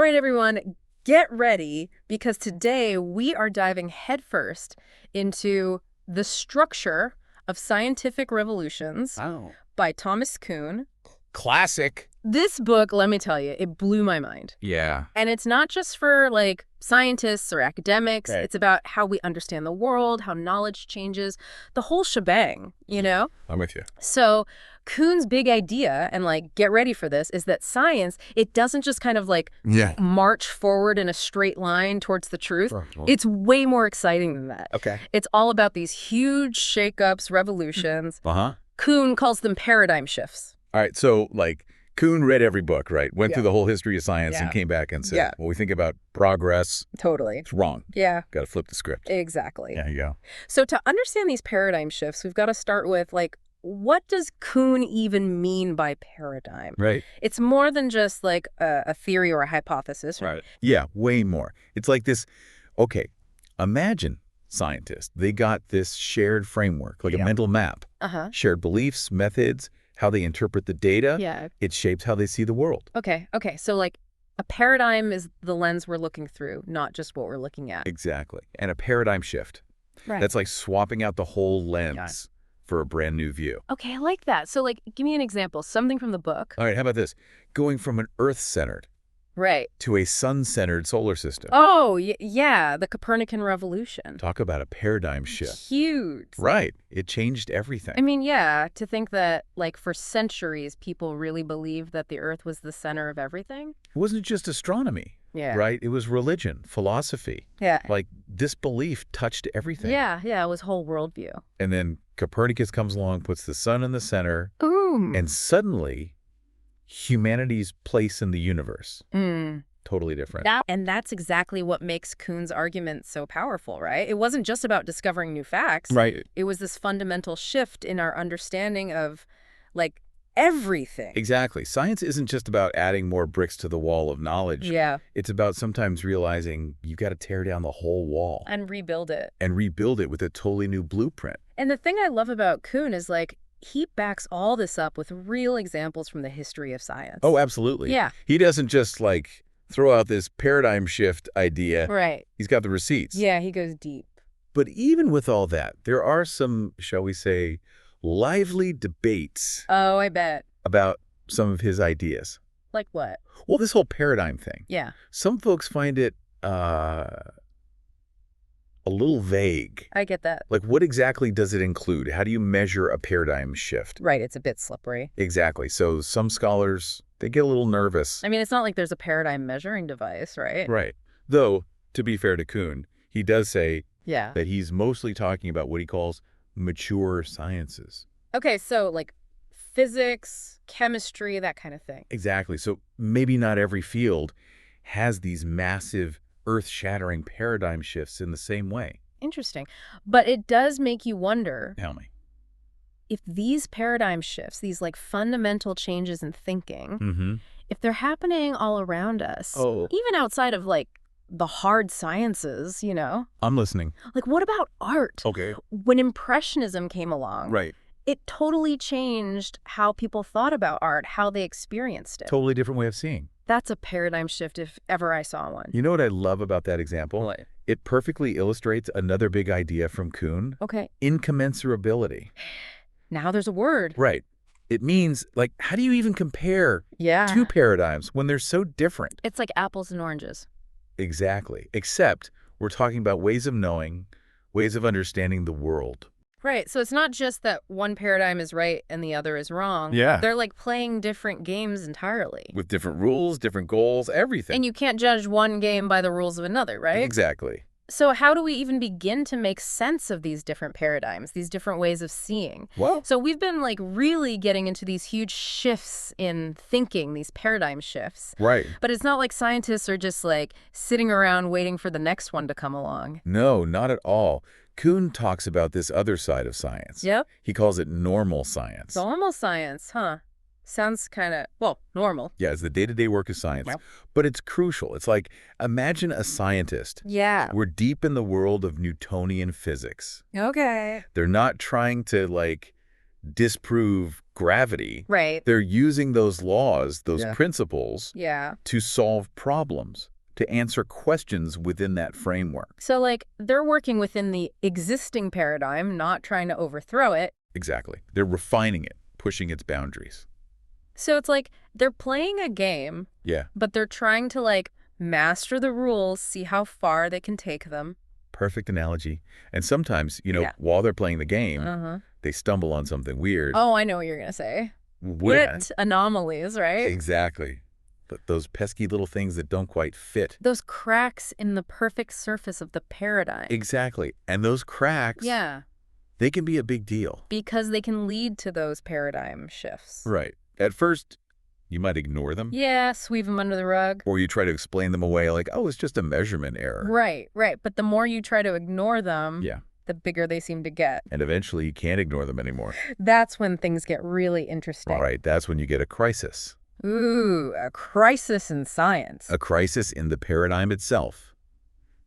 All right, everyone, get ready, because today we are diving headfirst into The Structure of Scientific Revolutions by Thomas Kuhn. Classic. This book, let me tell you, it blew my mind. Yeah. And it's not just for, like, scientists or academics. Right. It's about how we understand the world, how knowledge changes, the whole shebang, you know? I'm with you. So Kuhn's big idea, and, like, get ready for this, is that science, it doesn't just kind of, like, march forward in a straight line towards the truth. It's way more exciting than that. Okay. It's all about these huge shakeups, revolutions. Uh-huh. Kuhn calls them paradigm shifts. All right, so, like, Kuhn read every book, right? Went through the whole history of science and came back and said, when we think about progress, Totally. it's wrong. Yeah. Got to flip the script. Exactly. There you go. So to understand these paradigm shifts, we've got to start with, like, what does Kuhn even mean by paradigm? Right. It's more than just, like, a theory or a hypothesis. Right. Yeah, way more. It's like this, okay, imagine scientists. They got this shared framework, like a mental map. Shared beliefs, methods, how they interpret the data. Yeah. It shapes how they see the world. Okay. So, like, a paradigm is the lens we're looking through, not just what we're looking at. Exactly. And a paradigm shift. Right. That's like swapping out the whole lens for a brand new view. Okay, I like that. So, like, give me an example, something from the book. All right, how about this? Going from an Earth-centered to a sun-centered solar system. Oh, yeah, the Copernican revolution. Talk about a paradigm shift. Huge. Right. It changed everything. I mean, yeah, to think that, like, for centuries, people really believed that the Earth was the center of everything. It wasn't just astronomy. Yeah. Right? It was religion, philosophy. Yeah. Like, this belief touched everything. Yeah, it was whole worldview. And then Copernicus comes along, puts the sun in the center, Ooh. and suddenly humanity's place in the universe. Totally different. And that's exactly what makes Kuhn's argument so powerful, right? It wasn't just about discovering new facts. Right. It was this fundamental shift in our understanding of, like, everything. Exactly. Science isn't just about adding more bricks to the wall of knowledge. Yeah. It's about sometimes realizing you've got to tear down the whole wall. And rebuild it. And rebuild it with a totally new blueprint. And the thing I love about Kuhn is, like, he backs all this up with real examples from the history of science. Oh, absolutely. Yeah. He doesn't just, like, throw out this paradigm shift idea. Right. He's got the receipts. Yeah, he goes deep. But even with all that, there are some, shall we say, lively debates. Oh, I bet. About some of his ideas. Like what? Well, this whole paradigm thing. Yeah. Some folks find it a little vague. I get that. Like, what exactly does it include? How do you measure a paradigm shift? Right, it's a bit slippery. Exactly. So some scholars, they get a little nervous. I mean, it's not like there's a paradigm measuring device, right? Right. Though, to be fair to Kuhn, he does say that he's mostly talking about what he calls mature sciences. Okay, so, like, physics, chemistry, that kind of thing. Exactly. So maybe not every field has these massive earth-shattering paradigm shifts in the same way. Interesting. But it does make you wonder. Tell me. If these paradigm shifts, these, like, fundamental changes in thinking, if they're happening all around us, even outside of, like, the hard sciences, you know? I'm listening. Like, what about art? Okay. When Impressionism came along. Right. It totally changed how people thought about art, how they experienced it. Totally different way of seeing. That's a paradigm shift if ever I saw one. You know what I love about that example? What? It perfectly illustrates another big idea from Kuhn. Okay. Incommensurability. Now there's a word. Right. It means, like, how do you even compare two paradigms when they're so different? It's like apples and oranges. Exactly. Except we're talking about ways of knowing, ways of understanding the world. Right. So it's not just that one paradigm is right and the other is wrong. Yeah. They're like playing different games entirely. With different rules, different goals, everything. And you can't judge one game by the rules of another, right? Exactly. So how do we even begin to make sense of these different paradigms, these different ways of seeing? Well, so we've been like really getting into these huge shifts in thinking, these paradigm shifts. Right. But it's not like scientists are just like sitting around waiting for the next one to come along. No, not at all. Kuhn talks about this other side of science. Yep. He calls it normal science. Normal science, huh? Sounds kind of, well, normal. Yeah, it's the day-to-day work of science. Well. But it's crucial. It's like, imagine a scientist. Yeah. We're deep in the world of Newtonian physics. Okay. They're not trying to, like, disprove gravity. Right. They're using those laws, those principles, to solve problems, to answer questions within that framework. So, like, they're working within the existing paradigm, not trying to overthrow it. Exactly. They're refining it, pushing its boundaries. So it's like they're playing a game, but they're trying to, like, master the rules, see how far they can take them. Perfect analogy. And sometimes, while they're playing the game, they stumble on something weird. Oh, I know what you're going to say. Wit anomalies, right? Exactly. Those pesky little things that don't quite fit. Those cracks in the perfect surface of the paradigm. Exactly. And those cracks, they can be a big deal. Because they can lead to those paradigm shifts. Right. At first, you might ignore them. Yeah, sweep them under the rug. Or you try to explain them away like, oh, it's just a measurement error. Right. But the more you try to ignore them, the bigger they seem to get. And eventually, you can't ignore them anymore. That's when things get really interesting. All right, that's when you get a crisis. Ooh, a crisis in science. A crisis in the paradigm itself.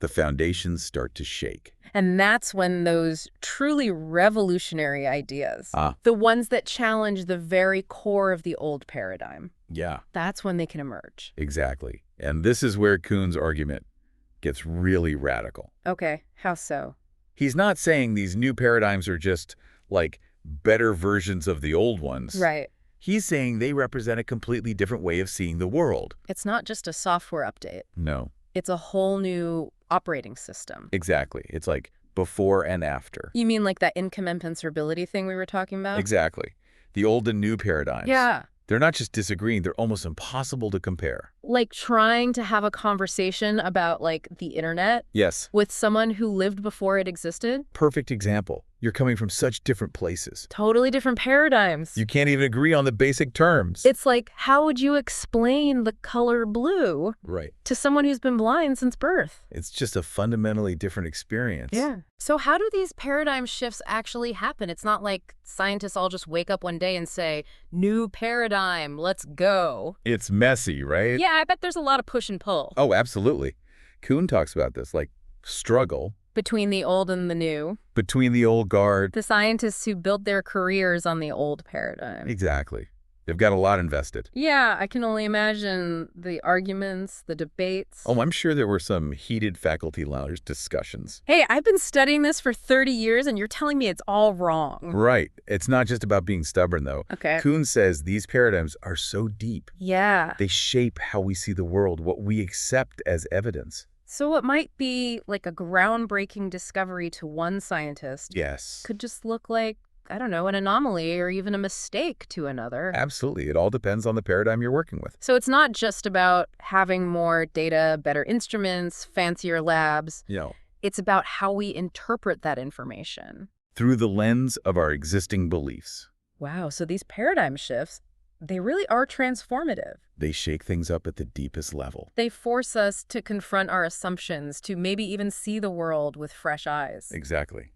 The foundations start to shake. And that's when those truly revolutionary ideas, the ones that challenge the very core of the old paradigm, that's when they can emerge. Exactly. And this is where Kuhn's argument gets really radical. Okay, how so? He's not saying these new paradigms are just, like, better versions of the old ones. Right. He's saying they represent a completely different way of seeing the world. It's not just a software update. No. It's a whole new operating system. Exactly. It's like before and after. You mean like that incommensurability thing we were talking about? Exactly. The old and new paradigms. Yeah. They're not just disagreeing, they're almost impossible to compare. Like trying to have a conversation about, like, the internet? Yes. With someone who lived before it existed? Perfect example. You're coming from such different places. Totally different paradigms. You can't even agree on the basic terms. It's like, how would you explain the color blue to someone who's been blind since birth? It's just a fundamentally different experience. Yeah. So how do these paradigm shifts actually happen? It's not like scientists all just wake up one day and say, new paradigm, let's go. It's messy, right? Yeah, I bet there's a lot of push and pull. Oh, absolutely. Kuhn talks about this, like struggle. Between the old and the new. Between the old guard. The scientists who built their careers on the old paradigm. Exactly. They've got a lot invested. Yeah, I can only imagine the arguments, the debates. Oh, I'm sure there were some heated faculty lounge discussions. Hey, I've been studying this for 30 years, and you're telling me it's all wrong. Right. It's not just about being stubborn, though. Okay. Kuhn says these paradigms are so deep. Yeah. They shape how we see the world, what we accept as evidence. So what might be like a groundbreaking discovery to one scientist could just look like, I don't know, an anomaly or even a mistake to another. Absolutely. It all depends on the paradigm you're working with. So it's not just about having more data, better instruments, fancier labs. It's about how we interpret that information. Through the lens of our existing beliefs. Wow. So these paradigm shifts, they really are transformative. They shake things up at the deepest level. They force us to confront our assumptions, to maybe even see the world with fresh eyes. Exactly.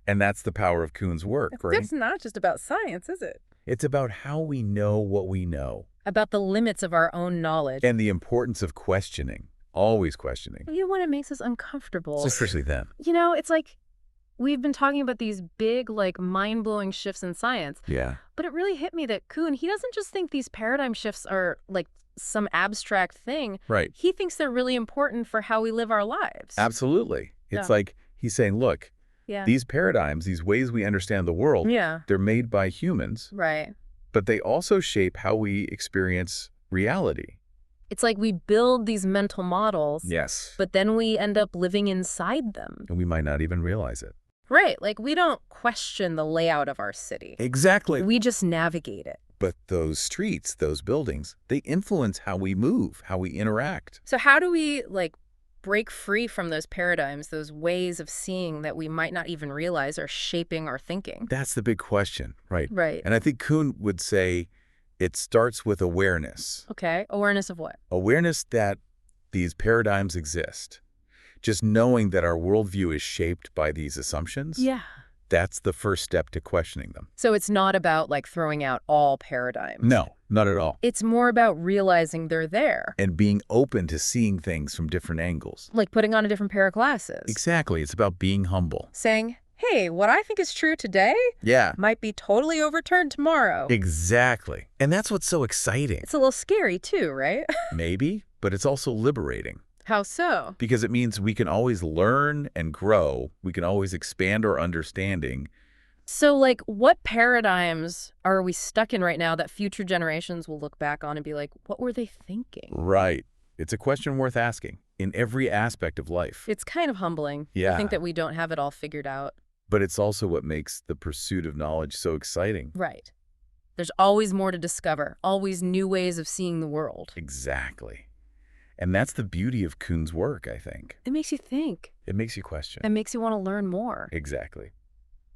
And that's the power of Kuhn's work, right? It's not just about science, is it? It's about how we know what we know. About the limits of our own knowledge. And the importance of questioning. Always questioning. You know when it makes us uncomfortable? Especially then. You know, it's like we've been talking about these big, like, mind-blowing shifts in science. Yeah. But it really hit me that Kuhn, he doesn't just think these paradigm shifts are, like, some abstract thing. Right. He thinks they're really important for how we live our lives. Absolutely. It's like he's saying, look, these paradigms, these ways we understand the world, they're made by humans. Right. But they also shape how we experience reality. It's like we build these mental models. Yes. But then we end up living inside them. And we might not even realize it. Right. Like, we don't question the layout of our city. Exactly. We just navigate it. But those streets, those buildings, they influence how we move, how we interact. So how do we, like, break free from those paradigms, those ways of seeing that we might not even realize are shaping our thinking? That's the big question, right? Right. And I think Kuhn would say it starts with awareness. Okay. Awareness of what? Awareness that these paradigms exist. Just knowing that our worldview is shaped by these assumptions. Yeah. That's the first step to questioning them. So it's not about, like, throwing out all paradigms. No, not at all. It's more about realizing they're there. And being open to seeing things from different angles. Like putting on a different pair of glasses. Exactly. It's about being humble. Saying, hey, what I think is true today might be totally overturned tomorrow. Exactly. And that's what's so exciting. It's a little scary too, right? Maybe, but it's also liberating. How so? Because it means we can always learn and grow. We can always expand our understanding. So, like, what paradigms are we stuck in right now that future generations will look back on and be like, what were they thinking? Right. It's a question worth asking in every aspect of life. It's kind of humbling to think that we don't have it all figured out. But it's also what makes the pursuit of knowledge so exciting. Right. There's always more to discover, always new ways of seeing the world. Exactly. And that's the beauty of Kuhn's work, I think. It makes you think. It makes you question. It makes you want to learn more. Exactly.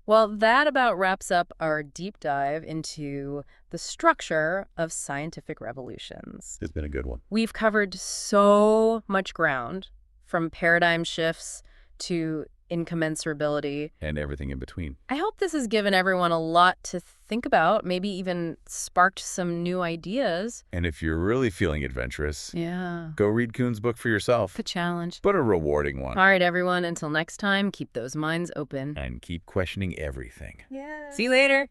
Well, that about wraps up our deep dive into the structure of scientific revolutions. It's been a good one. We've covered so much ground, from paradigm shifts to incommensurability. And everything in between. I hope this has given everyone a lot to think about, maybe even sparked some new ideas. And if you're really feeling adventurous, yeah, go read Kuhn's book for yourself. The challenge. But a rewarding one. All right, everyone, until next time, keep those minds open. And keep questioning everything. Yeah. See you later.